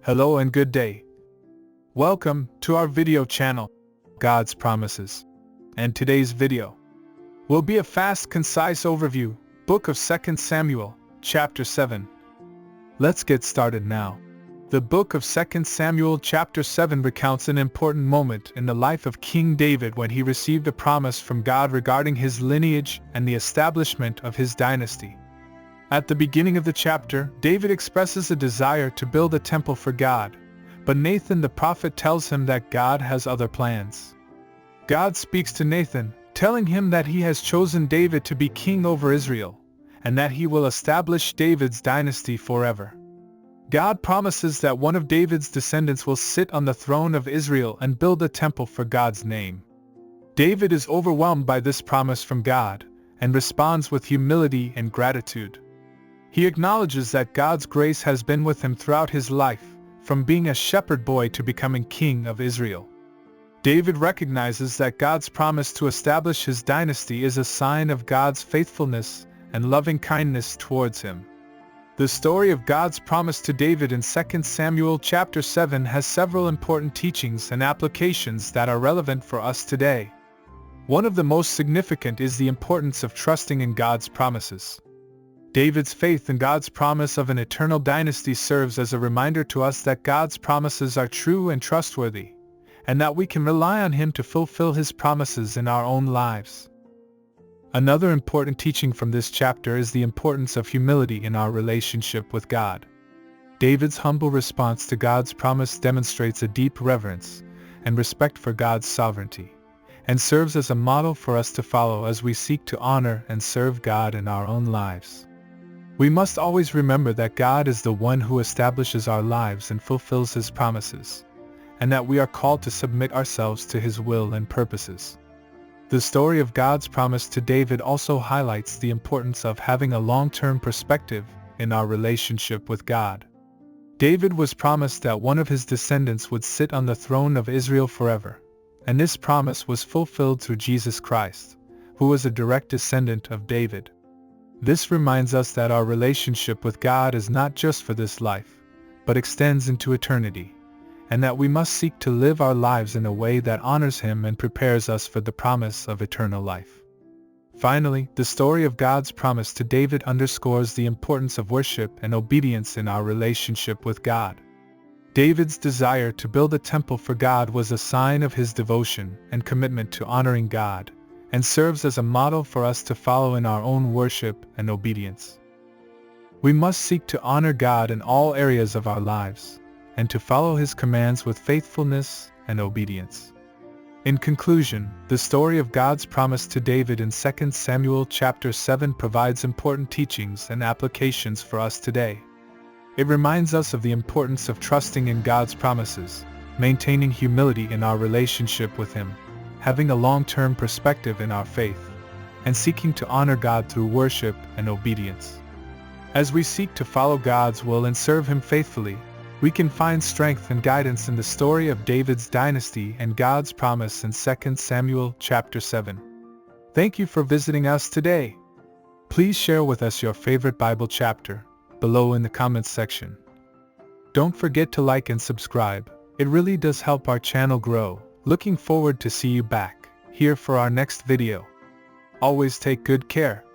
Hello and good day. Welcome to our video channel, God's Promises. And today's video will be a fast, concise overview, book of 2 Samuel, chapter 7. Let's get started now. The book of 2 Samuel chapter 7 recounts an important moment in the life of King David when he received a promise from God regarding his lineage and the establishment of his dynasty. At the beginning of the chapter, David expresses a desire to build a temple for God, but Nathan the prophet tells him that God has other plans. God speaks to Nathan, telling him that he has chosen David to be king over Israel, and that he will establish David's dynasty forever. God promises that one of David's descendants will sit on the throne of Israel and build a temple for God's name. David is overwhelmed by this promise from God, and responds with humility and gratitude. He acknowledges that God's grace has been with him throughout his life, from being a shepherd boy to becoming king of Israel. David recognizes that God's promise to establish his dynasty is a sign of God's faithfulness and loving kindness towards him. The story of God's promise to David in 2 Samuel chapter 7 has several important teachings and applications that are relevant for us today. One of the most significant is the importance of trusting in God's promises. David's faith in God's promise of an eternal dynasty serves as a reminder to us that God's promises are true and trustworthy, and that we can rely on Him to fulfill His promises in our own lives. Another important teaching from this chapter is the importance of humility in our relationship with God. David's humble response to God's promise demonstrates a deep reverence and respect for God's sovereignty, and serves as a model for us to follow as we seek to honor and serve God in our own lives. We must always remember that God is the one who establishes our lives and fulfills His promises, and that we are called to submit ourselves to His will and purposes. The story of God's promise to David also highlights the importance of having a long-term perspective in our relationship with God. David was promised that one of his descendants would sit on the throne of Israel forever, and this promise was fulfilled through Jesus Christ, who was a direct descendant of David. This reminds us that our relationship with God is not just for this life, but extends into eternity, and that we must seek to live our lives in a way that honors Him and prepares us for the promise of eternal life. Finally, the story of God's promise to David underscores the importance of worship and obedience in our relationship with God. David's desire to build a temple for God was a sign of his devotion and commitment to honoring God, and serves as a model for us to follow in our own worship and obedience. We must seek to honor God in all areas of our lives, and to follow His commands with faithfulness and obedience. In conclusion, the story of God's promise to David in 2 Samuel chapter 7 provides important teachings and applications for us today. It reminds us of the importance of trusting in God's promises, maintaining humility in our relationship with Him, having a long-term perspective in our faith, and seeking to honor God through worship and obedience. As we seek to follow God's will and serve Him faithfully, we can find strength and guidance in the story of David's dynasty and God's promise in 2 Samuel chapter 7. Thank you for visiting us today. Please share with us your favorite Bible chapter below in the comments section. Don't forget to like and subscribe. It really does help our channel grow. Looking forward to see you back here for our next video. Always take good care.